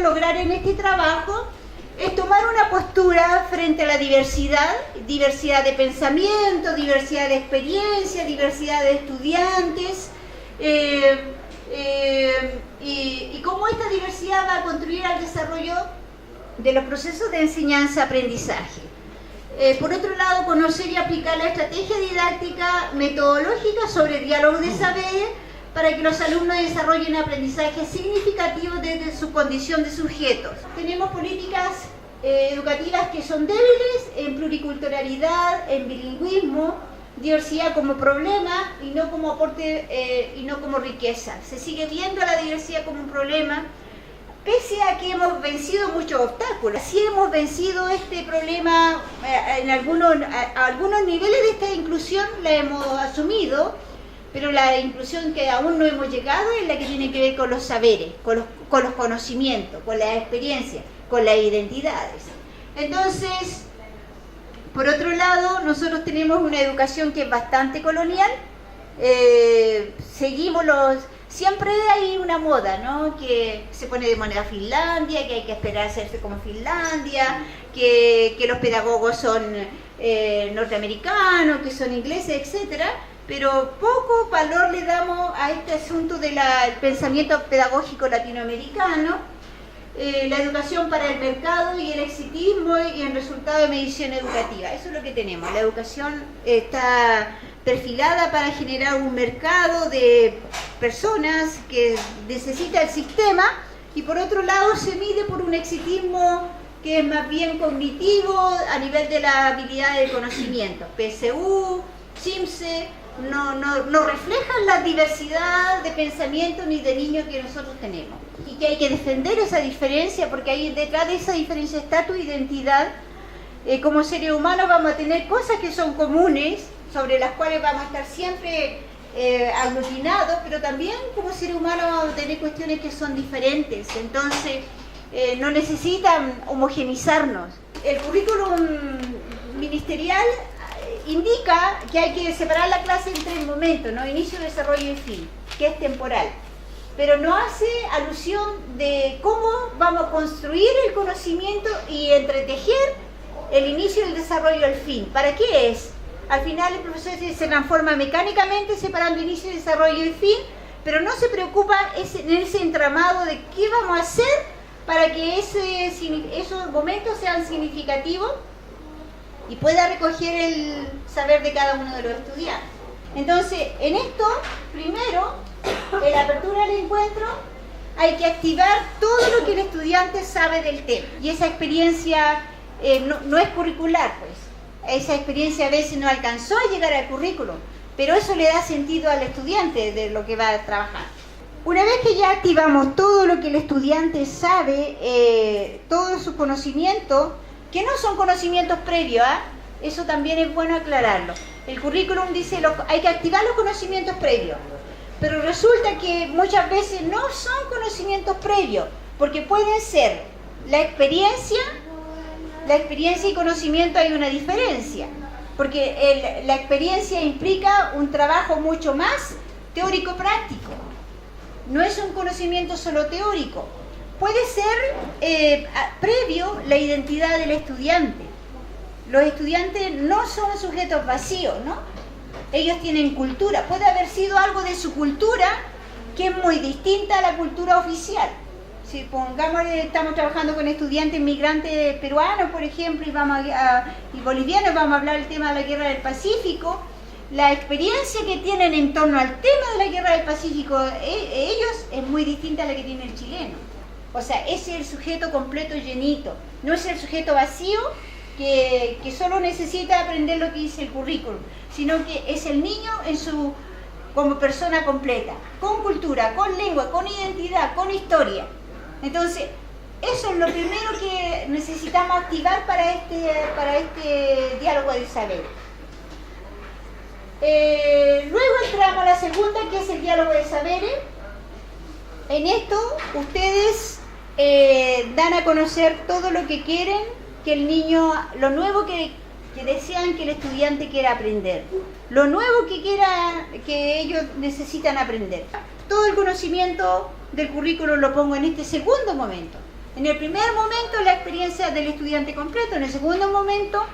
lograr en este trabajo es tomar una postura frente a la diversidad, diversidad de pensamiento, diversidad de experiencia, diversidad de estudiantes, y cómo esta diversidad va a contribuir al desarrollo de los procesos de enseñanza-aprendizaje. Por otro lado, conocer y aplicar la estrategia didáctica metodológica sobre diálogo de saberes para que los alumnos desarrollen aprendizaje significativo desde su condición de sujetos. Tenemos políticas educativas que son débiles en pluriculturalidad, en bilingüismo, diversidad como problema y no como aporte y no como riqueza. Se sigue viendo a la diversidad como un problema, pese a que hemos vencido muchos obstáculos. Sí hemos vencido este problema en algunos niveles de esta inclusión, la hemos asumido, pero la inclusión que aún no hemos llegado es la que tiene que ver con los saberes, con los conocimientos, con las experiencias, con las identidades. Entonces, por otro lado, nosotros tenemos una educación que es bastante colonial, siempre hay una moda, ¿no? Que se pone de moda Finlandia, que hay que esperar a hacerse como Finlandia, que los pedagogos son norteamericanos, que son ingleses, etcétera, pero poco valor le damos a este asunto del pensamiento pedagógico latinoamericano, la educación para el mercado y el exitismo y el resultado de medición educativa. Eso es lo que tenemos. La educación está perfilada para generar un mercado de personas que necesita el sistema, y por otro lado se mide por un exitismo que es más bien cognitivo a nivel de la habilidad del conocimiento. PSU, CIMSE no reflejan la diversidad de pensamiento ni de niños que nosotros tenemos, y que hay que defender esa diferencia, porque ahí detrás de esa diferencia está tu identidad. Como seres humanos vamos a tener cosas que son comunes, sobre las cuales vamos a estar siempre aglutinados, pero también como seres humanos vamos a tener cuestiones que son diferentes, entonces no necesitan homogenizarnos. El currículum ministerial indica que hay que separar la clase en tres momentos, ¿no? Inicio, desarrollo y fin, que es temporal, pero no hace alusión de cómo vamos a construir el conocimiento y entretejer el inicio, el desarrollo y el fin. ¿Para qué es? Al final el profesor se transforma mecánicamente separando inicio, desarrollo y fin, pero no se preocupa en ese entramado de qué vamos a hacer para que esos momentos sean significativos y pueda recoger el saber de cada uno de los estudiantes. Entonces, en esto, primero, en la apertura del encuentro, hay que activar todo lo que el estudiante sabe del tema. Y esa experiencia no es curricular, pues. Esa experiencia a veces no alcanzó a llegar al currículum, pero eso le da sentido al estudiante de lo que va a trabajar. Una vez que ya activamos todo lo que el estudiante sabe, todos sus conocimientos, que no son conocimientos previos, eso también es bueno aclararlo. El currículum dice hay que activar los conocimientos previos, pero resulta que muchas veces no son conocimientos previos, porque pueden ser la experiencia y conocimiento. Hay una diferencia, porque la experiencia implica un trabajo mucho más teórico-práctico, no es un conocimiento solo teórico. Puede ser previo la identidad del estudiante. Los estudiantes no son sujetos vacíos, ¿no? Ellos tienen cultura. Puede haber sido algo de su cultura que es muy distinta a la cultura oficial. Si pongamos, estamos trabajando con estudiantes migrantes peruanos, por ejemplo, y bolivianos, vamos a hablar del tema de la Guerra del Pacífico. La experiencia que tienen en torno al tema de la Guerra del Pacífico, ellos, es muy distinta a la que tiene el chileno. O sea, ese es el sujeto completo, llenito. No es el sujeto vacío que solo necesita aprender lo que dice el currículum, sino que es el niño como persona completa, con cultura, con lengua, con identidad, con historia. Entonces, eso es lo primero que necesitamos activar para este diálogo del saber. Luego entramos a la segunda, que es el diálogo de saberes. En esto, ustedes dan a conocer todo lo que quieren que el niño, lo nuevo que desean que el estudiante quiera aprender, lo nuevo que ellos necesitan aprender. Todo el conocimiento del currículo lo pongo en este segundo momento. En el primer momento la experiencia del estudiante completo, en el segundo momento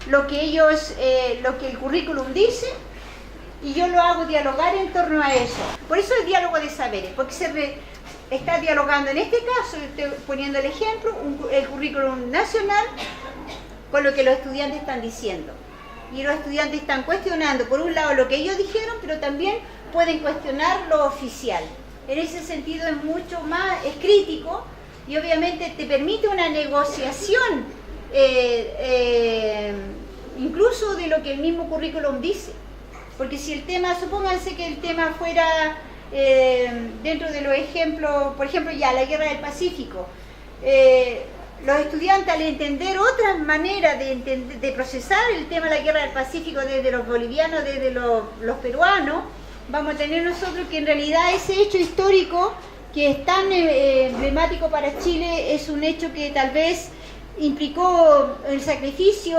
lo que el currículum dice, y yo lo hago dialogar en torno a eso. Por eso el diálogo de saberes, porque está dialogando, en este caso, estoy poniendo el ejemplo, el currículum nacional con lo que los estudiantes están diciendo. Y los estudiantes están cuestionando, por un lado, lo que ellos dijeron, pero también pueden cuestionar lo oficial. En ese sentido es mucho más, es crítico, y obviamente te permite una negociación, incluso de lo que el mismo currículum dice. Porque si el tema, supónganse que el tema fuera dentro de los ejemplos, por ejemplo ya la Guerra del Pacífico, los estudiantes al entender otras maneras de procesar el tema de la Guerra del Pacífico desde los bolivianos, desde los peruanos, vamos a tener nosotros que en realidad ese hecho histórico que es tan emblemático para Chile es un hecho que tal vez implicó el sacrificio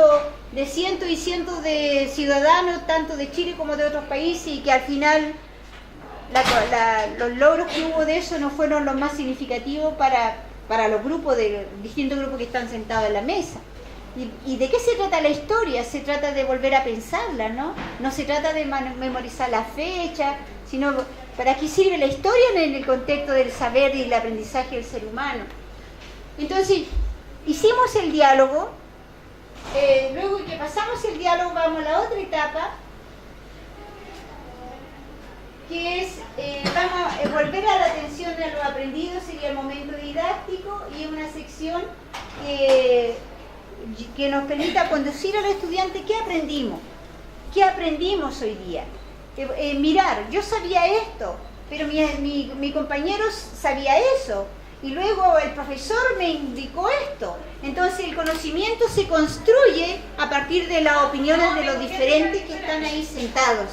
de cientos y cientos de ciudadanos, tanto de Chile como de otros países, y que al final los logros que hubo de eso no fueron los más significativos para los grupos, distintos grupos que están sentados en la mesa. ¿Y de qué se trata la historia? Se trata de volver a pensarla, ¿no? No se trata de memorizar la fecha, sino para qué sirve la historia en el contexto del saber y el aprendizaje del ser humano. Entonces, hicimos el diálogo, luego que pasamos el diálogo vamos a la otra etapa, que es, vamos a volver a la atención a lo aprendido, sería el momento didáctico, y una sección que nos permita conducir al estudiante qué aprendimos hoy día. Mirar, yo sabía esto, pero mi compañero sabía eso, y luego el profesor me indicó esto. Entonces el conocimiento se construye a partir de las opiniones de los diferentes que están ahí sentados.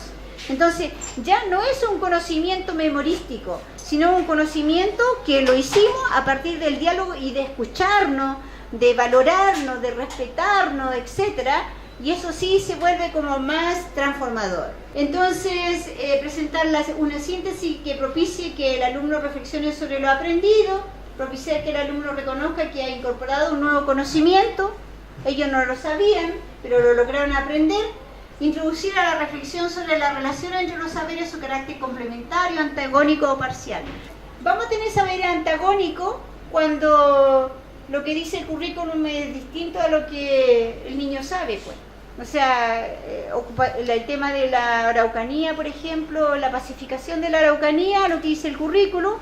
Entonces ya no es un conocimiento memorístico, sino un conocimiento que lo hicimos a partir del diálogo y de escucharnos, de valorarnos, de respetarnos, etcétera. Y eso sí se vuelve como más transformador. Entonces, presentar una síntesis que propicie que el alumno reflexione sobre lo aprendido, propiciar que el alumno reconozca que ha incorporado un nuevo conocimiento, ellos no lo sabían, pero lo lograron aprender, introducir a la reflexión sobre la relación entre los saberes, su carácter complementario, antagónico o parcial. Vamos a tener saber antagónico cuando lo que dice el currículum es distinto a lo que el niño sabe, pues. O sea, el tema de la Araucanía, por ejemplo, la pacificación de la Araucanía, lo que dice el currículum,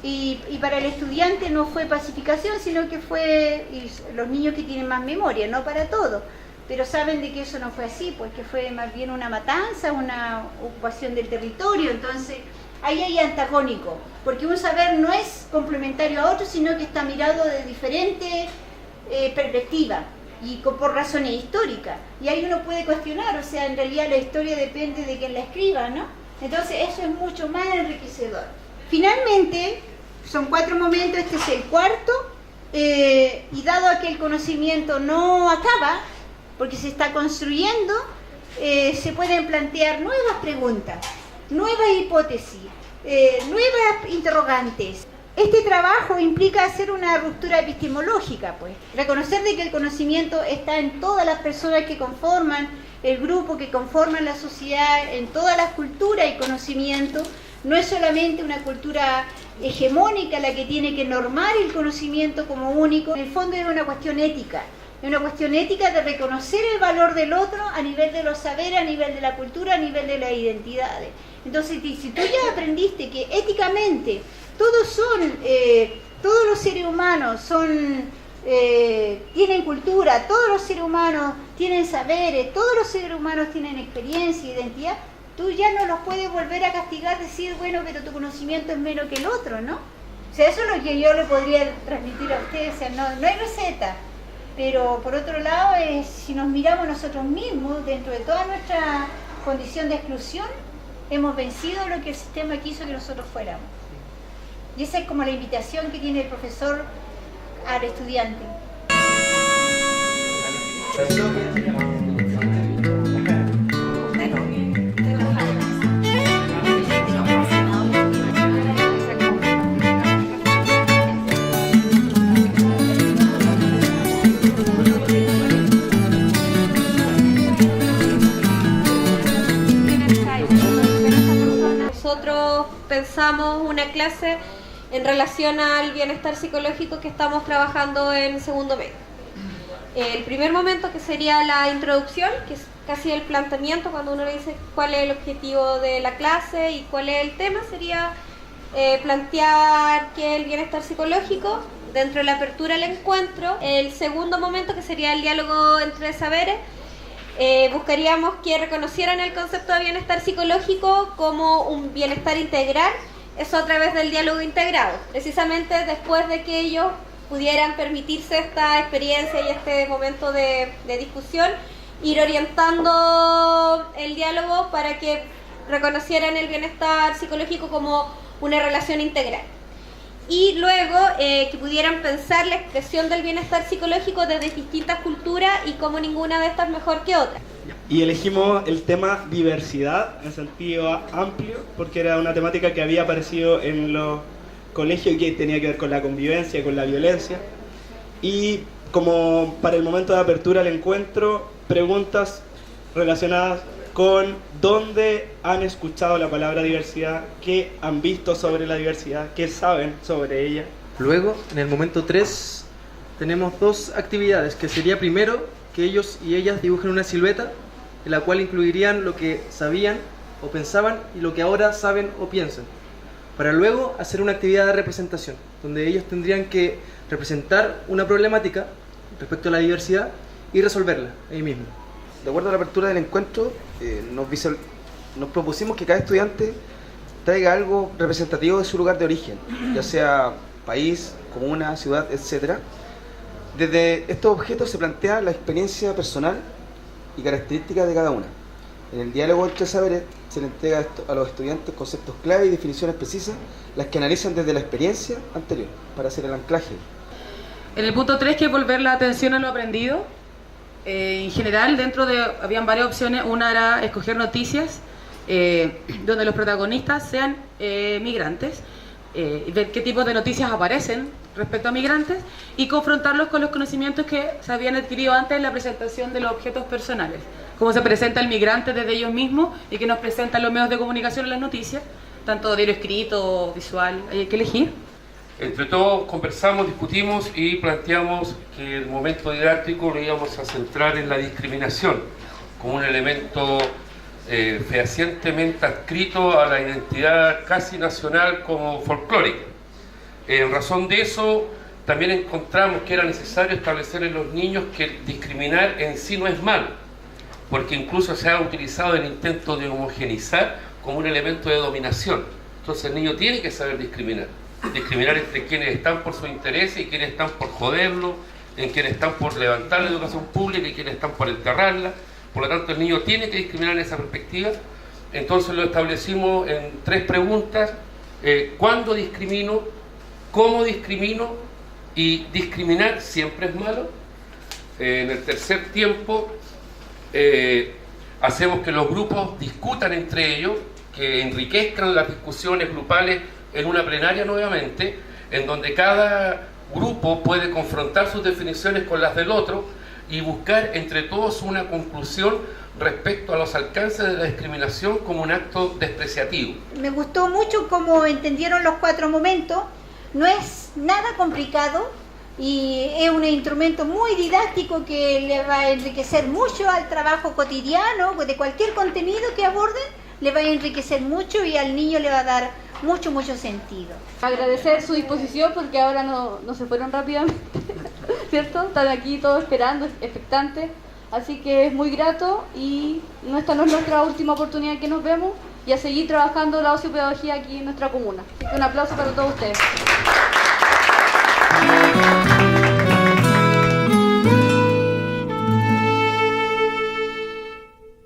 y para el estudiante no fue pacificación, sino que fue los niños que tienen más memoria, no para todo, pero saben de que eso no fue así, pues que fue más bien una matanza, una ocupación del territorio. Entonces ahí hay antagónico, porque un saber no es complementario a otro, sino que está mirado de diferentes perspectivas y por razones históricas. Y ahí uno puede cuestionar, o sea, en realidad la historia depende de quien la escriba, ¿no? Entonces eso es mucho más enriquecedor. Finalmente, son 4 momentos, este es el cuarto, y dado que el conocimiento no acaba, porque se está construyendo, se pueden plantear nuevas preguntas, nuevas hipótesis, nuevas interrogantes. Este trabajo implica hacer una ruptura epistemológica, pues, reconocer de que el conocimiento está en todas las personas que conforman el grupo, que conforman la sociedad, en todas las culturas y conocimiento. No es solamente una cultura hegemónica la que tiene que normar el conocimiento como único. En el fondo es una cuestión ética. Es una cuestión ética de reconocer el valor del otro a nivel de los saberes, a nivel de la cultura, a nivel de las identidades. Entonces, si tú ya aprendiste que éticamente todos los seres humanos tienen cultura, todos los seres humanos tienen saberes, todos los seres humanos tienen experiencia, identidad, tú ya no los puedes volver a castigar, decir, bueno, pero tu conocimiento es menos que el otro, ¿no? O sea, eso es lo que yo le podría transmitir a ustedes, o sea, no hay receta. Pero por otro lado, si nos miramos nosotros mismos, dentro de toda nuestra condición de exclusión, hemos vencido lo que el sistema quiso que nosotros fuéramos. Y esa es como la invitación que tiene el profesor al estudiante. damos una clase en relación al bienestar psicológico que estamos trabajando en segundo medio. El primer momento, que sería la introducción, que es casi el planteamiento, cuando uno le dice cuál es el objetivo de la clase y cuál es el tema, sería plantear qué es el bienestar psicológico dentro de la apertura al encuentro. El segundo momento, que sería el diálogo entre saberes, buscaríamos que reconocieran el concepto de bienestar psicológico como un bienestar integral, eso a través del diálogo integrado, precisamente después de que ellos pudieran permitirse esta experiencia y este momento de discusión, ir orientando el diálogo para que reconocieran el bienestar psicológico como una relación integral. Y luego que pudieran pensar la expresión del bienestar psicológico desde distintas culturas y cómo ninguna de estas es mejor que otra. Y elegimos el tema diversidad en sentido amplio, porque era una temática que había aparecido en los colegios y que tenía que ver con la convivencia, con la violencia. Y como para el momento de apertura al encuentro, preguntas relacionadas con dónde han escuchado la palabra diversidad, qué han visto sobre la diversidad, qué saben sobre ella. Luego, en el momento 3, tenemos dos actividades, que sería primero que ellos y ellas dibujen una silueta, en la cual incluirían lo que sabían o pensaban y lo que ahora saben o piensan, para luego hacer una actividad de representación, donde ellos tendrían que representar una problemática respecto a la diversidad y resolverla ahí mismo. De acuerdo a la apertura del encuentro, nos propusimos que cada estudiante traiga algo representativo de su lugar de origen, ya sea país, comuna, ciudad, etc. Desde estos objetos se plantea la experiencia personal y características de cada una. En el diálogo entre saberes se le entrega a los estudiantes conceptos clave y definiciones precisas, las que analizan desde la experiencia anterior, para hacer el anclaje. En el punto 3, que es volver la atención a lo aprendido. En general, habían varias opciones. Una era escoger noticias donde los protagonistas sean migrantes, ver qué tipo de noticias aparecen respecto a migrantes y confrontarlos con los conocimientos que se habían adquirido antes en la presentación de los objetos personales, cómo se presenta el migrante desde ellos mismos y que nos presentan los medios de comunicación en las noticias, tanto diario escrito, visual, hay que elegir. Entre todos conversamos, discutimos y planteamos que el momento didáctico lo íbamos a centrar en la discriminación como un elemento fehacientemente adscrito a la identidad casi nacional como folclórica. En razón de eso, también encontramos que era necesario establecer en los niños que discriminar en sí no es malo, porque incluso se ha utilizado el intento de homogeneizar como un elemento de dominación. Entonces el niño tiene que saber discriminar entre quienes están por su interés y quienes están por joderlo, en quienes están por levantar la educación pública y quienes están por enterrarla. Por lo tanto, el niño tiene que discriminar en esa perspectiva. Entonces lo establecimos en 3 preguntas: ¿cuándo discrimino? ¿Cómo discrimino? Y discriminar siempre es malo. En el tercer tiempo hacemos que los grupos discutan entre ellos, que enriquezcan las discusiones grupales en una plenaria nuevamente, en donde cada grupo puede confrontar sus definiciones con las del otro y buscar entre todos una conclusión respecto a los alcances de la discriminación como un acto despreciativo. Me gustó mucho cómo entendieron los 4 momentos. No es nada complicado y es un instrumento muy didáctico que le va a enriquecer mucho al trabajo cotidiano de cualquier contenido que aborden. Le va a enriquecer mucho y al niño le va a dar mucho sentido. Agradecer su disposición porque ahora no se fueron rápidamente, ¿cierto? Están aquí todos esperando, expectantes, así que es muy grato y esta no es nuestra última oportunidad que nos vemos y a seguir trabajando la sociopedagogía aquí en nuestra comuna. Así que un aplauso para todos ustedes.